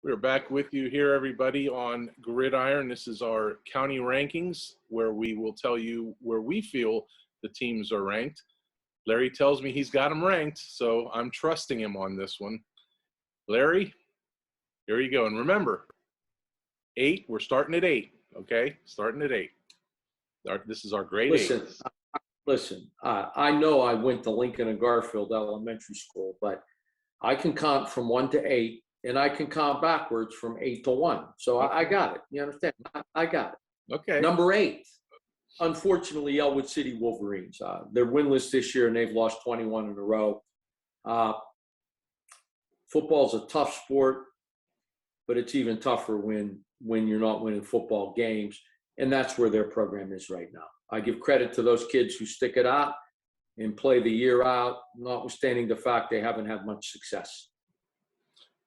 We're back with you here, everybody, on Gridiron. This is our county rankings, where we will tell you where we feel the teams are ranked. Larry tells me he's got them ranked, so I'm trusting him on this one. Larry, here you go. And remember, 8, we're starting at 8, okay? Starting at 8. This is our grade 8. Listen, I know I went to Lincoln and Garfield Elementary School, but I can count from 1 to 8. And I can count backwards from 8 to 1. So I got it. You understand? I got it. Okay. Number 8, unfortunately, Elwood City Wolverines. They're winless this year, and they've lost 21 in a row. Football's a tough sport, but it's even tougher when you're not winning football games. And that's where their program is right now. I give credit to those kids who stick it out and play the year out, notwithstanding the fact they haven't had much success.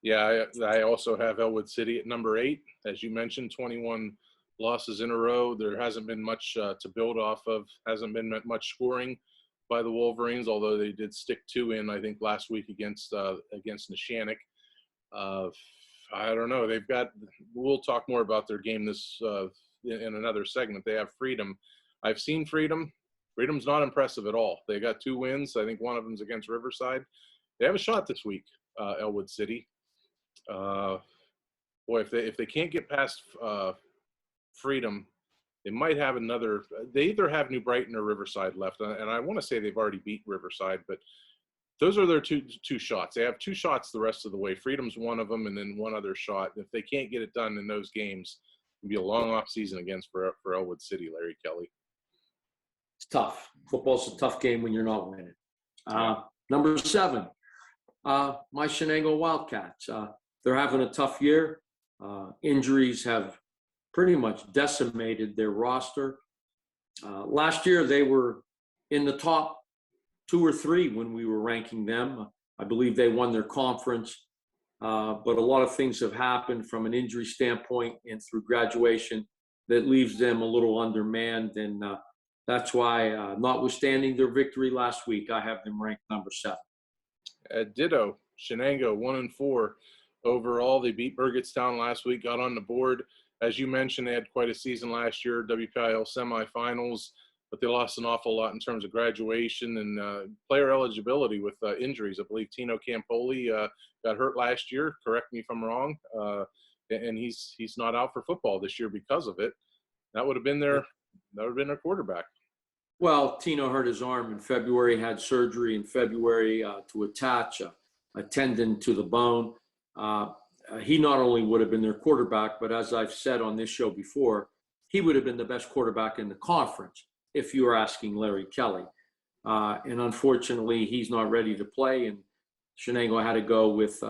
Yeah, I also have Elwood City at number 8. As you mentioned, 21 losses in a row. There hasn't been much to build off of. Hasn't been much scoring by the Wolverines, although they did stick 2 in, I think, last week against Neshannock. I don't know. We'll talk more about their game this in another segment. They have Freedom. I've seen Freedom. Freedom's not impressive at all. They got 2 wins. I think one of them's against Riverside. They have a shot this week, Elwood City. Boy, if they can't get past Freedom, they might have another. They either have New Brighton or Riverside left, and I want to say they've already beat Riverside, but those are their two shots. They have 2 shots the rest of the way. Freedom's one of them, and then one other shot. If they can't get it done in those games, it'll be a long off season for Elwood City. Larry Kelly. It's tough. Football's a tough game when you're not winning. Number 7, my Shenango Wildcats. They're having a tough year. Injuries have pretty much decimated their roster. Last year, they were in the top 2 or 3 when we were ranking them. I believe they won their conference. But a lot of things have happened from an injury standpoint and through graduation that leaves them a little undermanned. And that's why, notwithstanding their victory last week, I have them ranked number 7. Ditto, Shenango, 1-4. Overall, they beat Burgettstown last week, got on the board. As you mentioned, they had quite a season last year, WPIL semifinals, but they lost an awful lot in terms of graduation and player eligibility with injuries. I believe Tino Campoli got hurt last year. Correct me if I'm wrong. And he's not out for football this year because of it. That would have been their quarterback. Well, Tino hurt his arm in February, had surgery in February to attach a tendon to the bone. He not only would have been their quarterback, but as I've said on this show before, he would have been the best quarterback in the conference if you were asking Larry Kelly. And unfortunately, he's not ready to play, and Shenango had to go with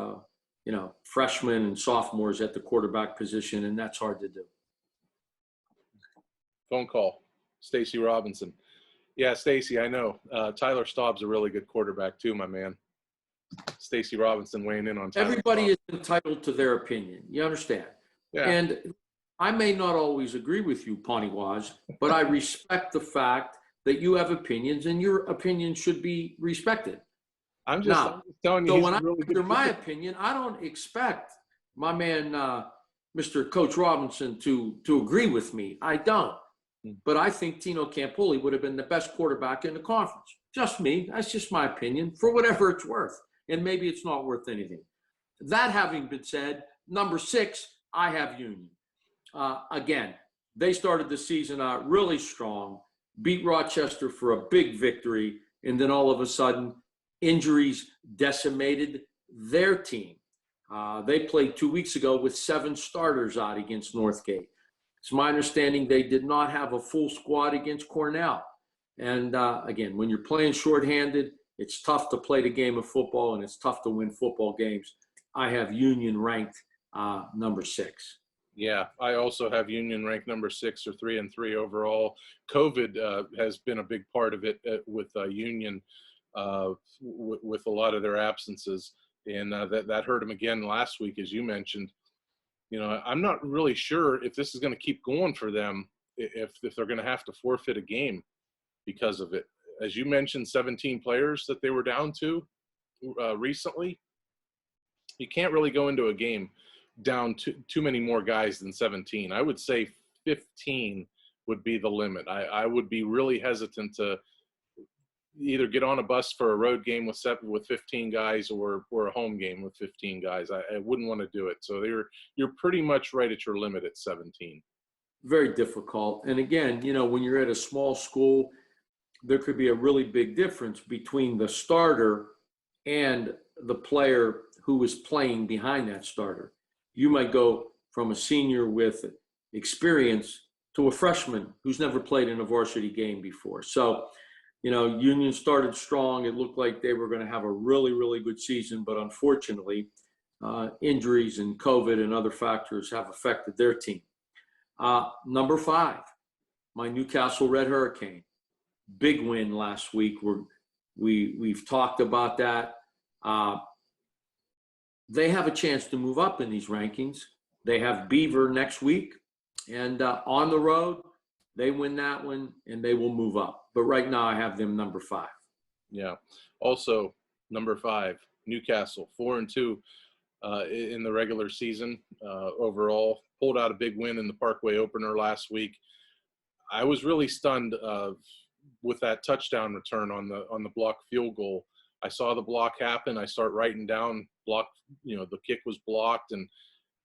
freshmen and sophomores at the quarterback position, and that's hard to do. Phone call, Stacy Robinson. Yeah, Stacy, I know. Tyler Staub's a really good quarterback too, my man. Stacy Robinson weighing in on Tyler. Everybody is entitled to their opinion. You understand? Yeah. And I may not always agree with you, Poniewasz, but I respect the fact that you have opinions, and your opinion should be respected. I'm just telling you. So when I render my opinion, I don't expect my man, Mr. Coach Robinson, to agree with me. I don't. But I think Tino Campoli would have been the best quarterback in the conference. Just me. That's just my opinion, for whatever it's worth. And maybe it's not worth anything. That having been said, number 6, I have Union. Again, they started the season out really strong, beat Rochester for a big victory, and then all of a sudden, injuries decimated their team. They played 2 weeks ago with 7 starters out against Northgate. It's my understanding they did not have a full squad against Cornell. And again, when you're playing shorthanded, it's tough to play the game of football, and it's tough to win football games. I have Union ranked number 6. Yeah, I also have Union ranked number 6 or 3-3 overall. COVID has been a big part of it with Union, with a lot of their absences, and that hurt them again last week, as you mentioned. You know, I'm not really sure if this is going to keep going for them, if they're going to have to forfeit a game because of it. As you mentioned, 17 players that they were down to recently. You can't really go into a game down too many more guys than 17. I would say 15 would be the limit. I would be really hesitant to either get on a bus for a road game with 15 guys or a home game with 15 guys. I wouldn't want to do it. So you're pretty much right at your limit at 17. Very difficult. And again, when you're at a small school, there could be a really big difference between the starter and the player who is playing behind that starter. You might go from a senior with experience to a freshman who's never played in a varsity game before. So, Union started strong. It looked like they were going to have a really, really good season, but unfortunately, injuries and COVID and other factors have affected their team. Number 5, my Newcastle Red Hurricane. Big win last week. We've talked about that. They have a chance to move up in these rankings. They have Beaver next week, and on the road, they win that one, and they will move up. But right now, I have them number 5. Yeah. Also, number 5, Newcastle, 4-2 in the regular season overall. Pulled out a big win in the Parkway opener last week. I was really stunned with that touchdown return on the blocked field goal. I saw the block happen. I start writing down block. The kick was blocked, and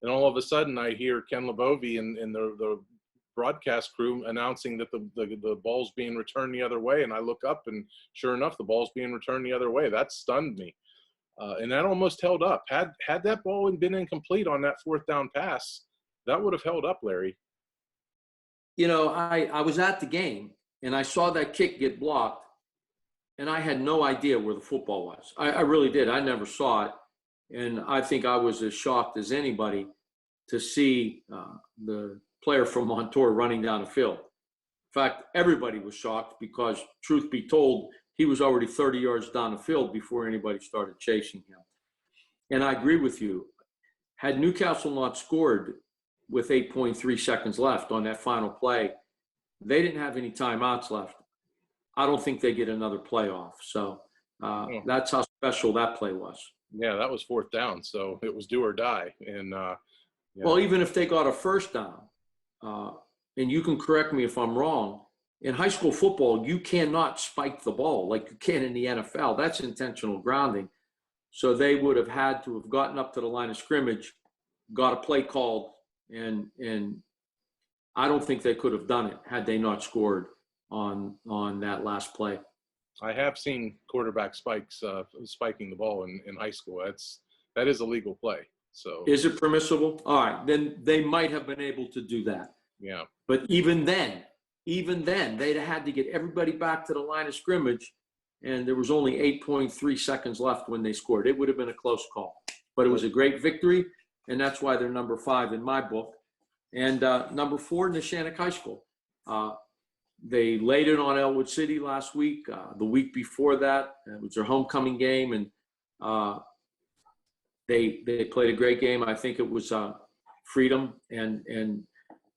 all of a sudden I hear Ken Lebovi and the broadcast crew announcing that the ball's being returned the other way. And I look up, and sure enough, the ball's being returned the other way. That stunned me, and that almost held up. Had that ball been incomplete on that 4th down pass, that would have held up, Larry. I was at the game, and I saw that kick get blocked, and I had no idea where the football was. I really did. I never saw it, and I think I was as shocked as anybody to see the player from Montour running down the field. In fact, everybody was shocked because, truth be told, he was already 30 yards down the field before anybody started chasing him. And I agree with you. Had Newcastle not scored with 8.3 seconds left on that final play, they didn't have any timeouts left. I don't think they get another playoff. So that's how special that play was. Yeah, that was 4th down, so it was do or die. And well, even if they got a 1st down, and you can correct me if I'm wrong, in high school football, you cannot spike the ball like you can in the NFL. That's intentional grounding. So they would have had to have gotten up to the line of scrimmage, got a play called, and I don't think they could have done it had they not scored on that last play. I have seen quarterback spiking the ball in high school. That is a legal play. So is it permissible? All right, then they might have been able to do that. Yeah. But even then, they'd have had to get everybody back to the line of scrimmage, and there was only 8.3 seconds left when they scored. It would have been a close call. But it was a great victory, and that's why they're number 5 in my book. And number 4, Neshannock High School. They laid it on Elwood City last week. The week before that, it was their homecoming game, and they played a great game. I think it was Freedom, and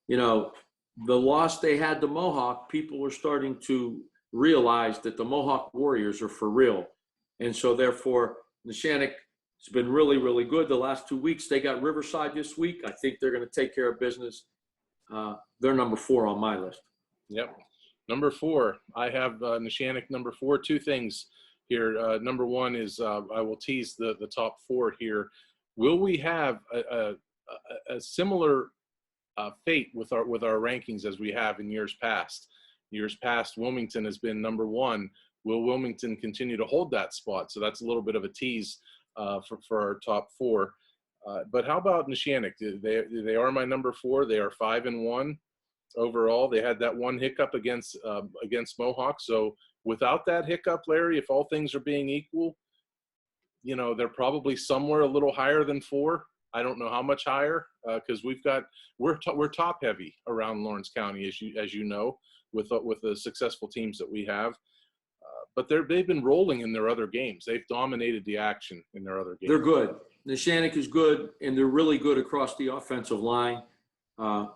the loss they had to Mohawk, people were starting to realize that the Mohawk Warriors are for real. And so therefore, Neshannock has been really, really good the last 2 weeks. They got Riverside this week. I think they're going to take care of business. They're number 4 on my list. Yep. Number 4, I have Neshannock number 4. 2 things here. Number 1 is I will tease the top 4 here. Will we have a similar fate with our rankings as we have in years past? Years past, Wilmington has been number 1. Will Wilmington continue to hold that spot? So that's a little bit of a tease for our top 4. But how about Neshannock? They are my number 4. They are 5-1 overall. They had that one hiccup against Mohawk. So without that hiccup, Larry, if all things are being equal, they're probably somewhere a little higher than 4. I don't know how much higher because we're top heavy around Lawrence County, as you know, with the successful teams that we have. But they've been rolling in their other games. They've dominated the action in their other games. They're good. Neshannock is good, and they're really good across the offensive line.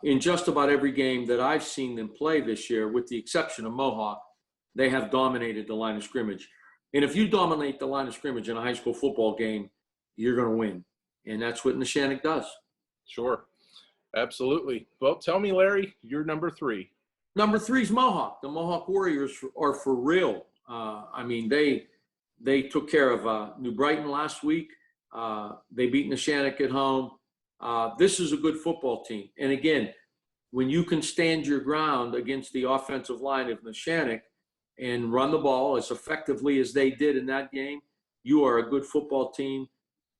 In just about every game that I've seen them play this year, with the exception of Mohawk, they have dominated the line of scrimmage. And if you dominate the line of scrimmage in a high school football game, you're going to win. And that's what Neshannock does. Sure. Absolutely. Well, tell me, Larry, you're number 3. Number 3 is Mohawk. The Mohawk Warriors are for real. I mean, they took care of New Brighton last week. They beat Neshannock at home. This is a good football team. And again, when you can stand your ground against the offensive line of Neshannock and run the ball as effectively as they did in that game, you are a good football team.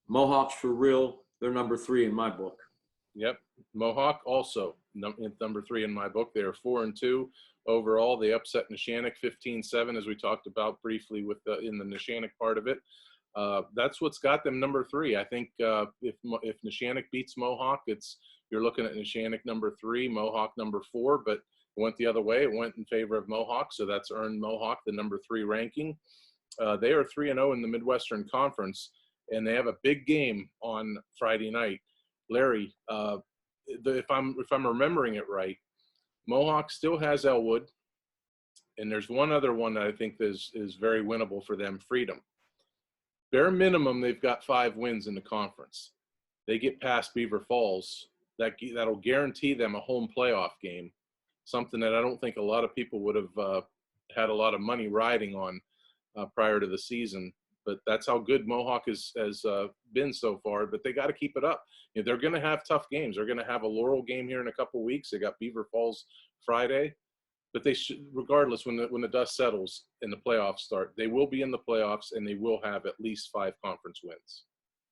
Mohawks for real. They're number 3 in my book. Yep. Mohawk also number 3 in my book. They are 4-2 overall. They upset Neshannock 15-7, as we talked about briefly with in the Neshannock part of it. That's what's got them number 3. I think if Neshannock beats Mohawk, you're looking at Neshannock number 3, Mohawk number 4, but it went the other way. It went in favor of Mohawk, so that's earned Mohawk the number 3 ranking. They are 3-0 in the Midwestern Conference, and they have a big game on Friday night. Larry, if I'm remembering it right, Mohawk still has Elwood, and there's one other one that I think is very winnable for them, Freedom. Bare minimum, they've got 5 wins in the conference. They get past Beaver Falls, that'll guarantee them a home playoff game, something that I don't think a lot of people would have had a lot of money riding on prior to the season. But that's how good Mohawk has been so far. But they got to keep it up. You know, they're going to have tough games. They're going to have a Laurel game here in a couple of weeks. They got Beaver Falls Friday. But they should, regardless, when the dust settles and the playoffs start, they will be in the playoffs and they will have at least 5 conference wins.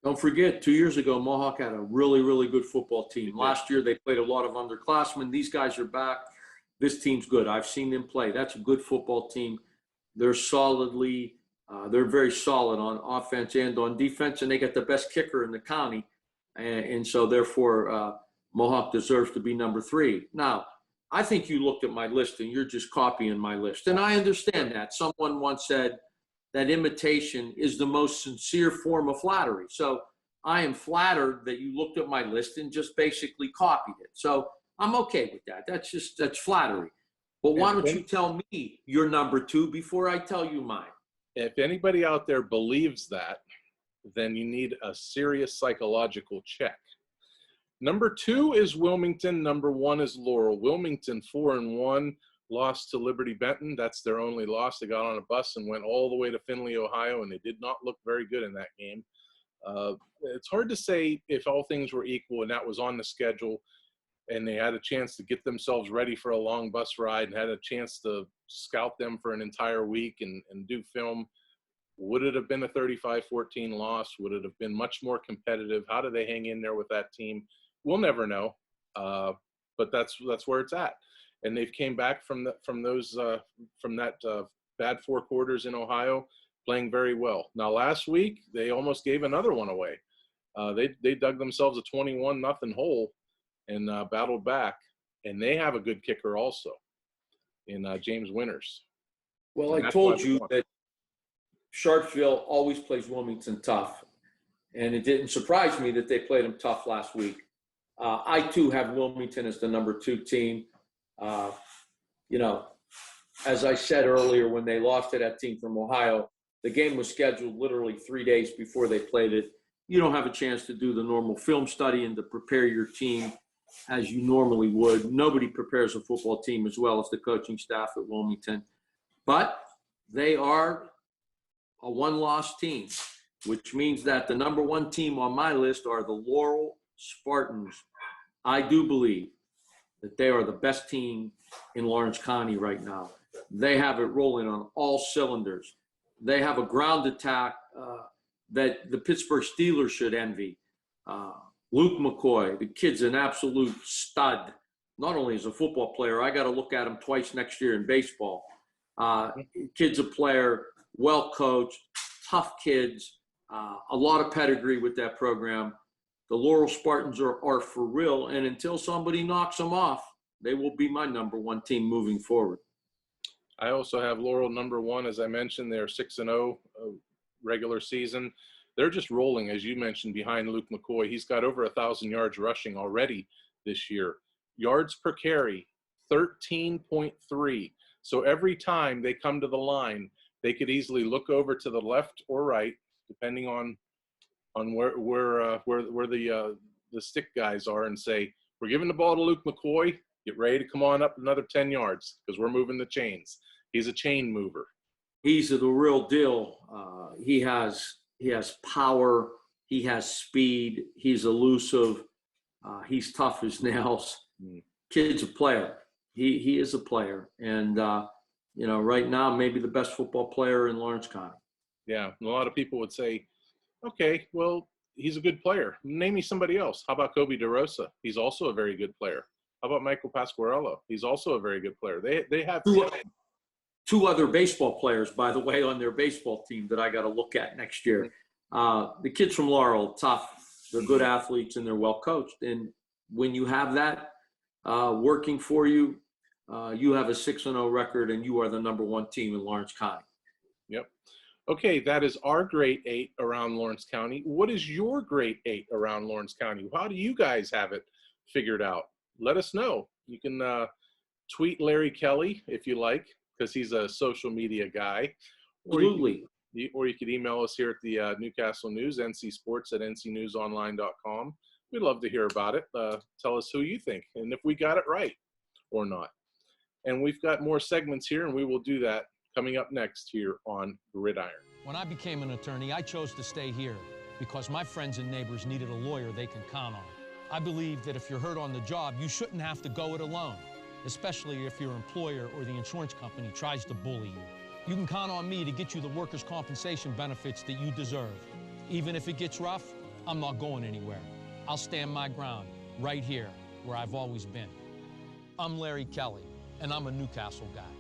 Don't forget, 2 years ago, Mohawk had a really, really good football team. Last year, they played a lot of underclassmen. These guys are back. This team's good. I've seen them play. That's a good football team. They're they're very solid on offense and on defense, and they got the best kicker in the county. And so, therefore, Mohawk deserves to be number 3. Now, I think you looked at my list and you're just copying my list. And I understand that. Someone once said that imitation is the most sincere form of flattery. So I am flattered that you looked at my list and just basically copied it. So I'm okay with that. That's flattery. But why don't you tell me your number 2 before I tell you mine? If anybody out there believes that, then you need a serious psychological check. Number 2 is Wilmington. Number 1 is Laurel. Wilmington 4-1, lost to Liberty Benton. That's their only loss. They got on a bus and went all the way to Findlay, Ohio, and they did not look very good in that game. It's hard to say if all things were equal and that was on the schedule and they had a chance to get themselves ready for a long bus ride and had a chance to scout them for an entire week and do film. Would it have been a 35-14 loss? Would it have been much more competitive? How do they hang in there with that team? We'll never know, but that's where it's at. And they've came back from that bad 4 quarters in Ohio, playing very well. Now last week they almost gave another one away. They dug themselves a 21-0 hole and battled back, and they have a good kicker also in James Winters. Well, I told you that Sharpsville always plays Wilmington tough, and it didn't surprise me that they played them tough last week. I, too, have Wilmington as the number 2 team. You know, as I said earlier, when they lost to that team from Ohio, the game was scheduled literally 3 days before they played it. You don't have a chance to do the normal film study and to prepare your team as you normally would. Nobody prepares a football team as well as the coaching staff at Wilmington. But they are a 1-loss team, which means that the number 1 team on my list are the Laurel Spartans. I do believe that they are the best team in Lawrence County right now. They have it rolling on all cylinders. They have a ground attack that the Pittsburgh Steelers should envy. Luke McCoy, the kid's an absolute stud. Not only as a football player, I got to look at him twice next year in baseball. Kid's a player, well coached, tough kids, a lot of pedigree with that program. The Laurel Spartans are for real, and until somebody knocks them off, they will be my number 1 team moving forward. I also have Laurel number 1. As I mentioned, they're 6-0 regular season. They're just rolling, as you mentioned, behind Luke McCoy. He's got over 1,000 yards rushing already this year. Yards per carry, 13.3. So every time they come to the line, they could easily look over to the left or right, depending on where the the stick guys are and say, we're giving the ball to Luke McCoy. Get ready to come on up another 10 yards because we're moving the chains. He's a chain mover. He's the real deal. He has power. He has speed. He's elusive. He's tough as nails. Kid's a player. He is a player. And, right now, maybe the best football player in Lawrence County. Yeah. A lot of people would say, okay, well, he's a good player. Name me somebody else. How about Kobe DeRosa? He's also a very good player. How about Michael Pasquarello? He's also a very good player. They have two other baseball players, by the way, on their baseball team that I got to look at next year. The kids from Laurel, tough. They're good athletes and they're well coached. And when you have that working for you, you have a 6-0 record and you are the number 1 team in Lawrence County. Yep. Okay, that is our Great 8 around Lawrence County. What is your Great 8 around Lawrence County? How do you guys have it figured out? Let us know. You can tweet Larry Kelly if you like, because he's a social media guy. Absolutely. Or you could email us here at the Newcastle News, ncsports@ncnewsonline.com. We'd love to hear about it. Tell us who you think and if we got it right or not. And we've got more segments here, and we will do that coming up next here on Gridiron. When I became an attorney, I chose to stay here because my friends and neighbors needed a lawyer they can count on. I believe that if you're hurt on the job, you shouldn't have to go it alone, especially if your employer or the insurance company tries to bully you. You can count on me to get you the workers' compensation benefits that you deserve. Even if it gets rough, I'm not going anywhere. I'll stand my ground right here where I've always been. I'm Larry Kelly, and I'm a Newcastle guy.